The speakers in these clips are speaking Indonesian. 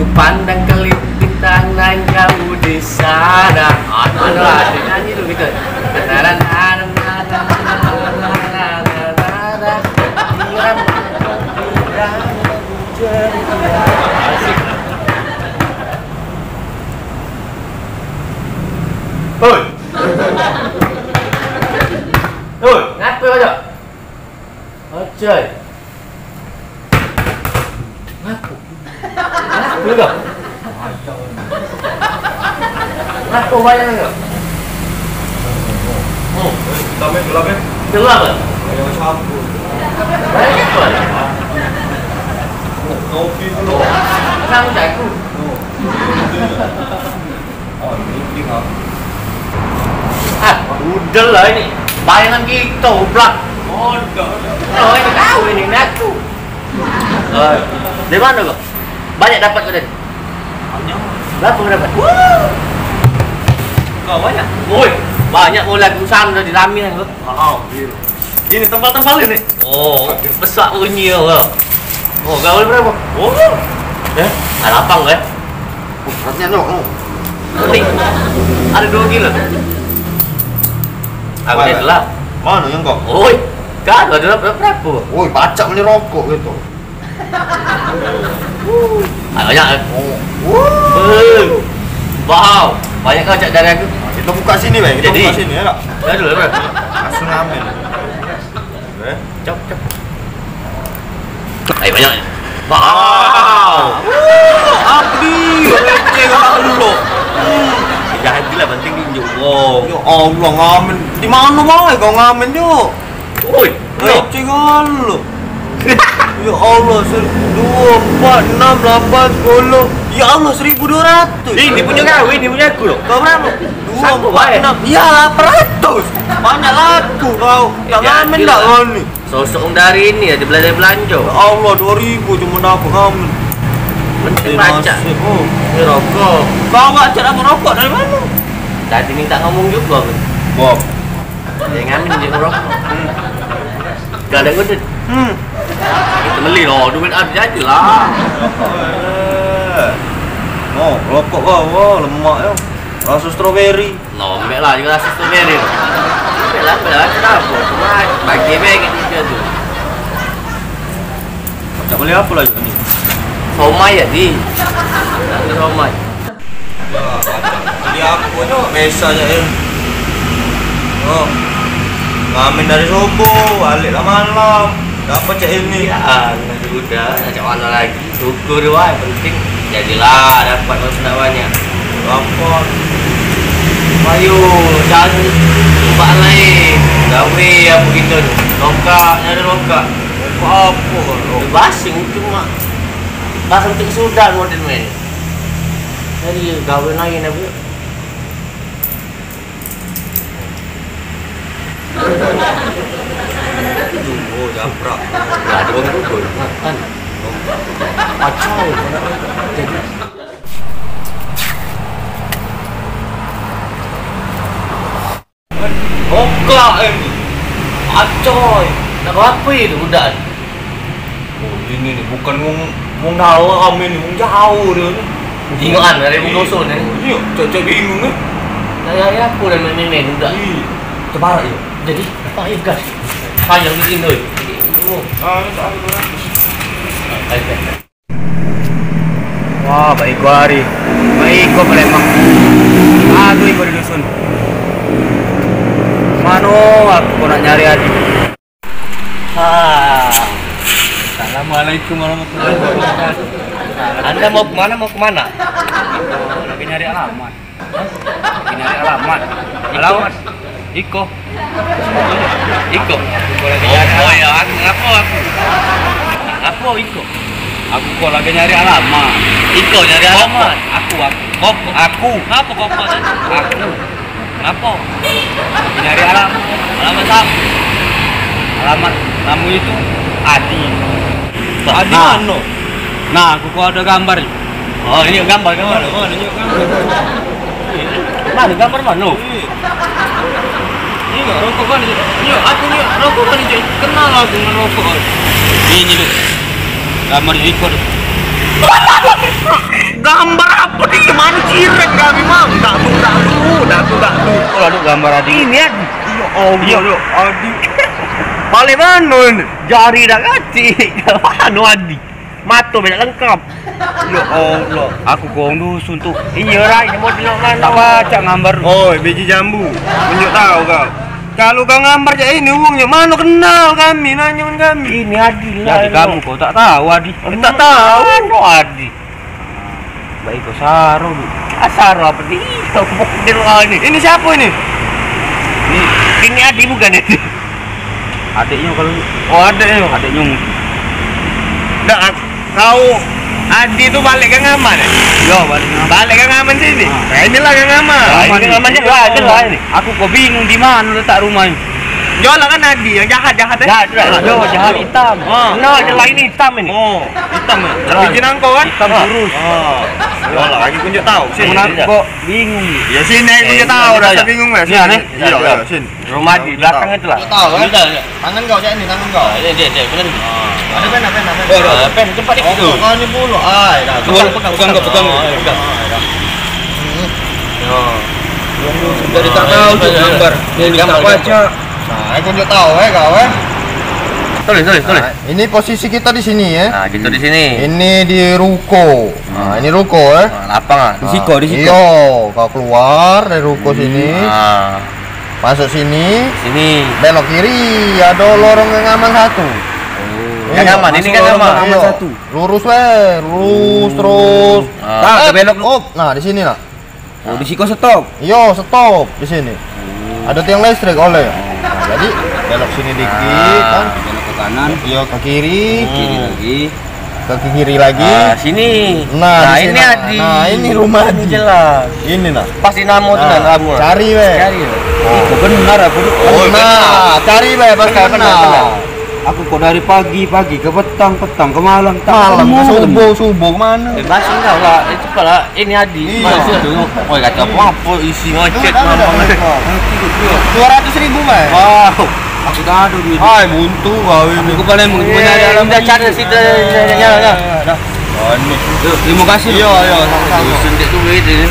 Ku pandang kelip bintang lain kamu di sana. Ada nyanyi dulu gitu. Oi. Oi. Ngapa aja? Oke. Ngaku. Ngaku enggak? Ngaku banyak enggak? Oh, Gelap ya? gelap ya? Kayak sapu. Banyak apa? Kopi dulu. Nang jago. Oh, ini nggak. Udah lah ini. Bayangan kita ublak. Oh, enggak. Oh, ini kau ini ngaku. Di mana kok? Banyak dapat kau tadi? Berapa kau dapat? Enggak banyak. Woi, banyak mulai usaha udah dirami kan kau. Oh, iya. Ini tempal-tempal ini. Oh, besar bunyi kau. Oh, gaul berapa? Oh, ada lapang ya? Beratnya no. Nih, ada 2 kilo. Aku Mana? udah gelap. Mana yang kok? Woi, kan ada berapa? Woi, pacak beli rokok gitu. Banyak. Oh. Wow, banyak kau cak dari aku. Kita buka sini, Bang. Kita Jadi. buka sini ya, Kak. Ya dulu, bro. Langsung ngamen. Cop. Ayo banyak. Wow. Abdi, receh kali lo. Jahat gila penting diunjuk. Wow. Ya Allah, ngamen. Di mana mau kau ngamen yo? Woi, Receh kali lo. Ya Allah, 2, 4, 6, 8, 10. Ya Allah, 1.200. ini punya kau, ini punya aku loh. Kau berapa? 2, Satu, 4, baik. 6. Ya 800. Banyak laku kau. Ya ngamen gila. tak kau ni? Sosok dari ini ya di belanja. Ya Allah, 2.000 cuma dapat ngamen. Penting baca. Oh. Ini rokok. Kau baca dapat rokok dari mana? Tadi minta ngomong juga. Bob. Dia ngamen dia rokok. Gak ada gede. Kita beli loh, duit ada aja lah. Oh, rokok kau, lemak ya. Rasa stroberi. Lombek lah juga rasa strawberry. Lombek lah, kenapa? Cuma pagi begini dia tuh. Macam beli apa lagi ni? Somai ya di. Somai. Beli apa tu? Biasa je ya. Oh, ngamen dari subuh, baliklah malam. Dapat cak ini. Ya, nanti udah, macam mana lagi? Syukur wah, penting jadilah dapat maksudnya banyak. Dapat. Ayo, jangan lupa lain. Gawe apa gitu. Lokak, nyari lokak. Apa? Basing cuma basing untuk sudah model main. Jadi gawe lain apa? Oh, japrak. Ya ada orang dulu kan. Kacau. Jadi Okak ini. kacau. Nak apa itu udah? Oh, ini nih bukan wong dalam ini, wong jauh dia ni. Ingat dari musuh ni. Iya, cak bingung ni. Saya aku dan main udah. Terbarak ya. Jadi apa ya guys? Panjang di sini. Wah, baik gua hari. Baik gua Palembang. Aduh, gua di dusun. Mano, aku nak nyari aja. Assalamualaikum warahmatullahi wabarakatuh. Anda mau kemana? Mau kemana? Lagi nyari alamat. Lagi nyari alamat. Alamat. Iko. Iko. Oh ya, ngapo aku? Ngapo Iko? Aku kok lagi nyari alamat. Iko nyari alamat. Aku. Ngapa kok tadi? Aku. Ngapa? Lagi nyari alamat. Alamat apa? Alamat kamu itu Adi. Adi Nah. mana? Nah, aku kok ada gambar. Oh, ini gambar. Mana ni gambar? Mana gambar mana? Ini rokok kan ni. Ni aku ni rokok kan ni. Kenal aku dengan rokok. Ini loh. Gambar Iko. Gambar apa nih? Mana cirek kami mang? Datu. Kalau ada gambar Adi. Ini Adi. Ya Allah, Adi. Paling mana ini? Jari dah kacik. Anu Adi. Mata banyak lengkap. Ya Allah. Aku kong dusun tuh. Iya lah, ini mau tengok mana? Tak baca gambar. Oi, biji jambu. Tunjuk tahu kau. Kalau kau gambar je ini uangnya mana kenal kami, nanya kami. Ini Adi lah. Jadi kamu kau tak tahu Adi. Tak tahu. Anu Adi. Baik kau Saro du. Asar apa nih? Di luar ini. Ini siapa ini? Ini Adi bukan itu? Adiknya kalau Oh, adeknya. adiknya mungkin. Dah, kau Adi tu balik ke Ngaman ya? Yo balik Balik ke Ngaman sini. Nah, inilah ke Ngaman. Ini namanya lah, ada lah ini. Aku kok bingung di mana letak rumahnya. Jual kan Adi yang jahat ya? Jahat, jahat hitam. Oh. No, jalan ini hitam ini. Oh, hitam ya? Jelas. Bikin angkau kan? Hitam lurus. Oh. Jual lagi kunjuk tahu. Sini. Aku kok bingung. Ya sini aja kunjuk tahu, Iya, rasa iya. bingung mas. Iya, nih. Iya, iya, sini. Rumah di belakang itu lah. Tahu kan? Iya. Tangan kau cak ini, tangan kau. Dia benar. Ada pen. Pen cepat Oh, itu. kau ni bulu. Ah, dah. Pegang. Dari tak tahu tu gambar. Ini tak baca. Nah, aku kunjuk tahu kau Tulis. Nah, ini posisi kita di sini ya. Nah, gitu di sini. Ini di ruko. Nah, ini ruko Lapang ah. Di siko. Iya, kau keluar dari ruko sini, Nah, masuk sini, sini. belok kiri, ada lorong yang aman satu. Yang Iya, aman, ini masuk kan lorong aman. yang Aman satu. Lurus lurus terus. Ah, belok. Nah, di sini nak. Oh, di siko stop. Iya, stop di sini. Ada tiang listrik oleh. Nah, jadi belok sini dikit kan. Belok ke kanan, Iya, ke kiri, kiri lagi. ke kiri lagi. Nah, sini. Nah, di ini sini. Adi. Nah, ini rumah Ini Adi. jelas. Ini nak. Pasti namo tu Nah, namo. cari weh. Cari. Itu benar aku. Oh, nah, cari weh, pasti benar. Aku kok dari pagi ke petang ke malam Malam ke ketemu. subuh kemana? Bebas enggak lah. Cepat lah. Ini Adi. Iya. Masuk dulu. Oh, kata apa isi ngocet Ada, mama. ada. 200.000 meh. Wow, aku tak ada duit. Hai, buntu kau ini. Aku paling mau nyari alam. Udah cari situ. Ya. Terima kasih. Iya, sama-sama. Suntik duit ini.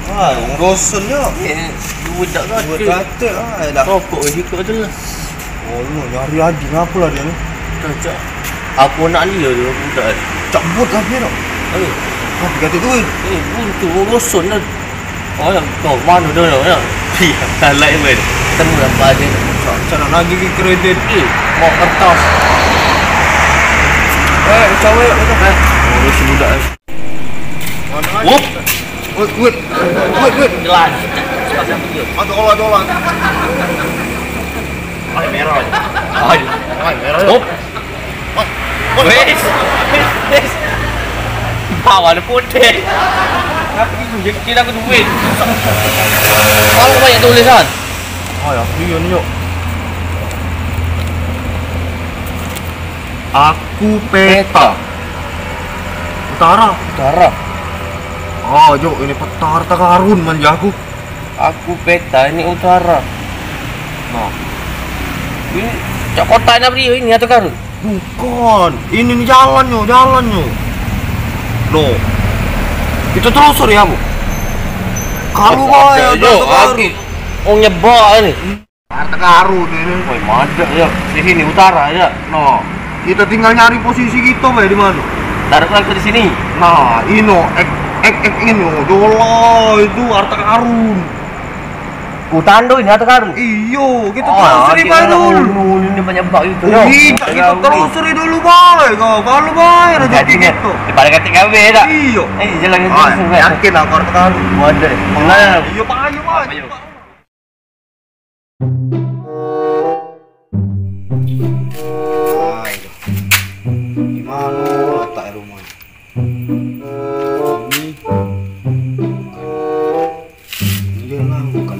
Ah, dosennya. Duit tak Buat ada. kata ah, dah. Rokok ikut tu lah. Oh, lu nyari Adi ngapa lah dia ni? Cocok. Apa nak dia tu budak. Cabut lah dia nak. Eh, Kau kata duit. buntu roson dah. Oh, kau mana dah lah. Iya, salah ni. Temu lah balik. Macam nak nagih ke kredit. Mau kertas. Cawek kata. Oh, si budak. Wop. Wait. Jelas. Ada olah. Ay, merah. Ay, merah. Hop. Wes. Bawa ada putih. Apa itu? Jadi kira aku duit. Kalau banyak tulisan. Oh ya, iya ni yuk. Aku peta. Utara. Oh, Jo, ini peta harta karun manja aku. Aku peta ini utara. Nah, Ini cak kota ini atau karun? bukan. Ini nih jalannya. Loh. Kita telusur ya, Bu. Kalau ada ada Jo, harta karun. Oh nyebok ini. Harta karun ini. Woi, ada ya. Di sini utara ya. Nah, kita tinggal nyari posisi kita, Bay, di mana? Taruh lagi di sini. Nah, ini, dola itu harta karun. Utando ini atau karun? Iyo, kita Oh, telusuri Bay dulu. Ini banyak bak itu. Iya, kita telusuri dulu Bay, kalau Bay rezeki kita. Di balik ketik KW tak? Iyo. Jalan itu Ah, semua. yakin aku harta karun. Ada. Mana? Iya, Pak, ayo, Bay. Ayo. Gimana letak rumah? Ini lah bukan.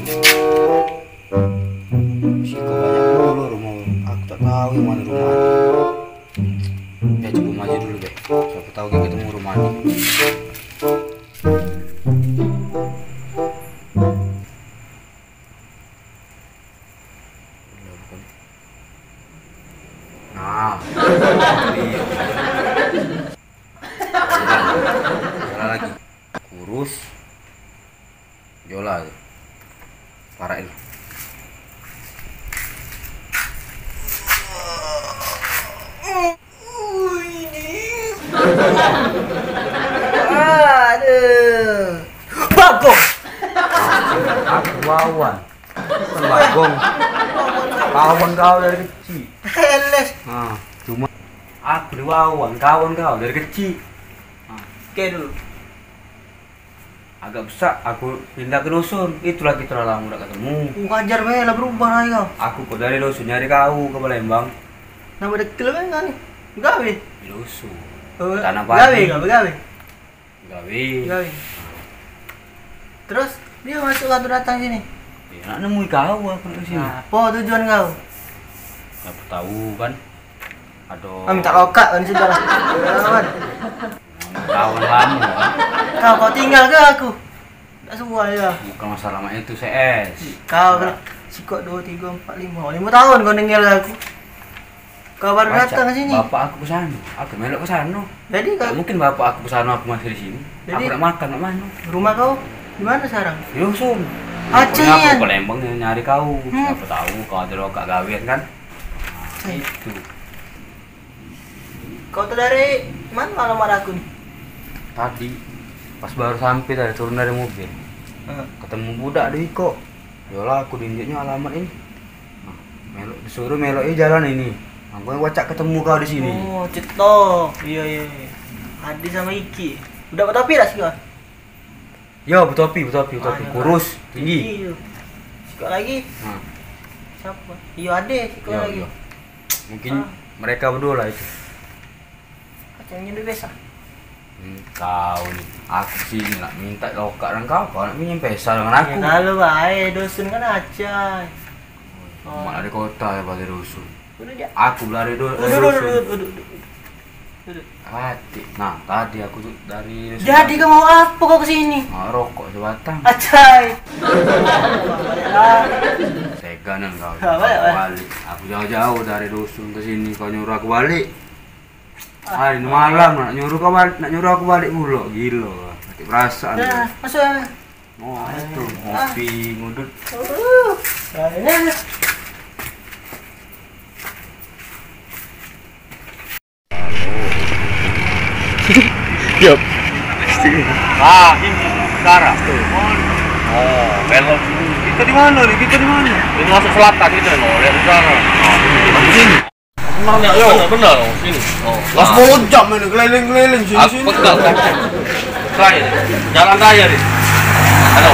Siko banyak dulu rumah. Aku tak tahu yang mana rumah. Ya coba maju dulu deh. Siapa tahu kita ketemu rumah ini. Parah itu. Aduh. Bagong. Aku Wawan. Bukan Bagong. Kawan kau dari kecil. Heles. Nah, cuma aku di Wawan, kawan kau dari kecil. Oke dulu. Agak besar, aku pindah ke dusun. Itulah kita lama udah ketemu. Wajar lah berubah lagi kau. Aku kok dari dusun nyari kau ke Palembang. Nama dekil kan kan? Gawe. Di dusun. Oh, Tanah gawe, padi. gawe. Gawe. Terus dia masuk atau datang sini. Ya, nak nemui kau aku di sini. Nah, apa tujuan kau? Siapa tahu kan. Aduh. Minta lokak kan sudah. Kawan. Kawan lama kan. Kau tinggal ke aku? Tak semua ya. Bukan masalah mak itu CS. Kau kan sikok 2, 3, 4, 5 tahun kau tinggal aku. Kau baru datang ke sini. Bapak aku ke sana. Aku melok ke sana. Jadi Gak kau mungkin bapak aku ke sana aku masih di sini. Jadi- Aku nak makan nak mana? rumah kau di mana sekarang? Di dusun. Aceh, Pokoknya aku Yan. ke Palembang nyari kau. Hmm. Siapa tahu kau ada lokak gawean kan? Nah, itu. Kau tuh dari mana alamat aku nih? Tadi pas baru sampai tadi turun dari mobil. Ketemu budak di kok. Yolah aku diinjeknya alamat ini. Nah, melok disuruh melok jalan ini. Aku yang wacak ketemu kau di sini. Oh, Cito. Iya. Adi sama Iki. Udah bertopi dah sih kau? Yo, bertopi, kurus, tinggi. Iya. Sikok lagi. Nah, Siapa? Iya Ade, sikok iya, lagi. iya. Mungkin mereka berdua lah itu. Kacangnya udah biasa. Kau nih, aku sini nak minta lokak dan kau nak minjem pesa dengan aku. Ya kalau baik, dosen kan acai. Mak dari kota ya pada dusun. Udah ya. Aku dari dusun. Duduk. Hati. Nah, tadi aku tuh dari dusun. Jadi kau mau apa kau kesini? Nah, rokok sebatang. Acai. Teganan kau. Balik. Balik. Aku jauh-jauh dari dusun ke sini kau nyuruh aku balik. Hari ini malam nak nyuruh aku balik mulu. Gila. Mati perasaan. Nah, masuk. Oh, itu ngopi, ngudut. Nah, Yup. Ini sekarang. Oh, belok. Kita di mana nih? Ini masuk selatan gitu loh, lihat ke sana. Di sini. Benar, sini. Oh. Las mau jam ini keliling-keliling Aku pegang kaca. Terakhir. Jalan raya nih. Halo.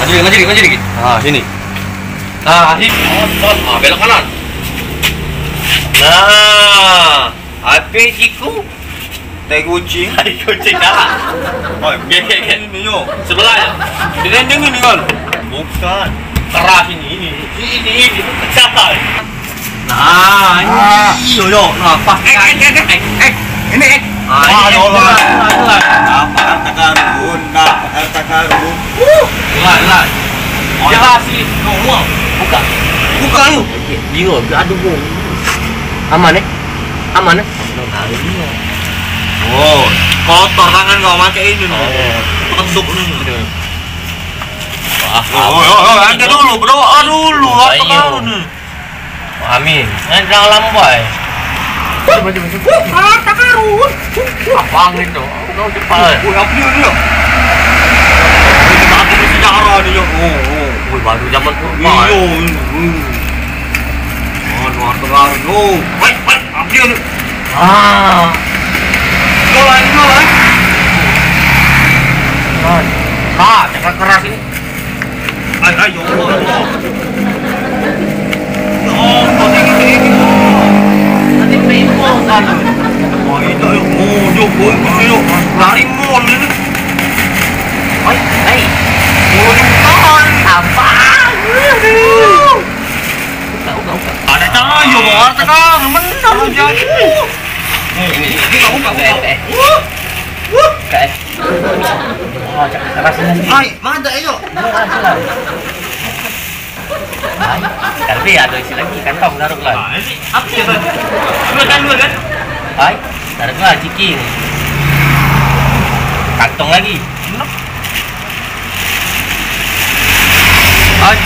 Maju dikit. Ah, sini. Nah, sini. Oh, belok kanan. Nah, apa siku? teh kucing. Tadi kucing dah. Oh, gek. Ini yo. Sebelah ya. Direndeng ini kan. Bukan. Keras ini pecah. Nah, ini yo. Nah, pas. Ini. Ah, Apa harta karun? Harta karun. Lah. Jelas sih. Ngomong. Buka lu. Bingung, aduh bu. Aman ya? Oh, kotor tangan kau pakai ini nih. Ketuk nih. Anda dulu berdoa dulu. Apa karun nih? Amin. Jangan jangan lambai. Harta karun. Apaan itu? Kau cepat. Apa ini yo? Ini aku sejarah nih yo. Baru zaman purba. Iyo. Harta karun. Oh, wait. Apa ini? Golan. Jangan keras ini. Ayo. Oh, kau tinggi. Nanti primo sana. Oh, itu yo. Oh, yo. Lari mall ini. Hei. Apa? Buka. Ada cahaya, harta karun. Benar jadi. Ini buka. Guys. Oh, keras ini. Ay, mana ayo? Tapi ada isi lagi kantong taruh lah. Ini apa ya? Dua kan? Hai, taruh lah ciki. Kantong lagi.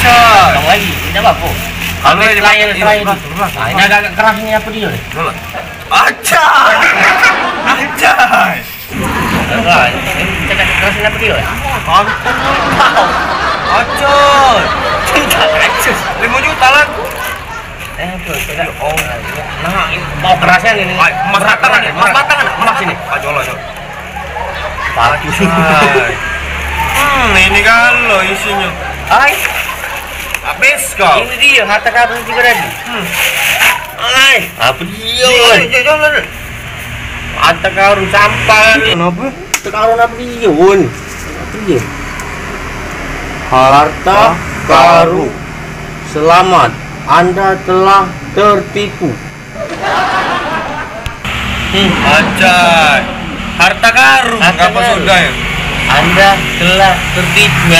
Coy. Tong lagi. Ini apa, Po? Kalau ini selain. Nah, Nah, ini agak keras ini apa dia nih? Acay. Acay. Enggak, ini cakap keras ini apa dia? Acay. 5 juta lah. Betul, tidak. Oh, nah, mau kerasnya ini. Emas batangan ya? Emas batangan, emas ini. Ajolah, Cok. Bagus. Ini kalau isinya. Ay, Habis kau. ini dia harta karun juga tadi. Ay, apa dia? Jangan. Harta karun sampah. Kenapa? Harta karun apa dia, Won? Apa dia? Harta karun. Selamat, Anda telah tertipu. Acay. Harta karun. Harta Apa karun. sudah ya? Anda telah tertipu.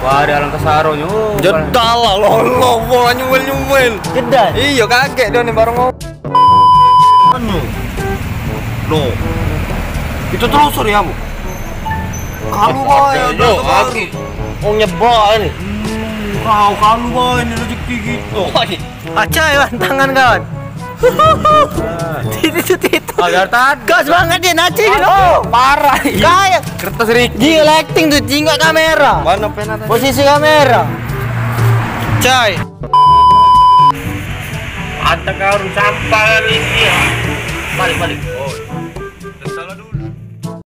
Ada alang kesaro nyo. Jedal lah lo bola nyuwel. Jedal. Iya kaget dia nih bareng anu. No. Itu telusur ya, Bu. Kalu boy, Mau nyebok ini. Kau kalu boy, ini rezeki gitu. Acay, tangan kawan. Titit. Agar tadi. Gas banget dia naci Parah. Kayak Kertas Ricky. dia acting tuh jingga kamera. Mana pena tadi? Posisi kamera. Cay. Harta karun sampah ini. Balik.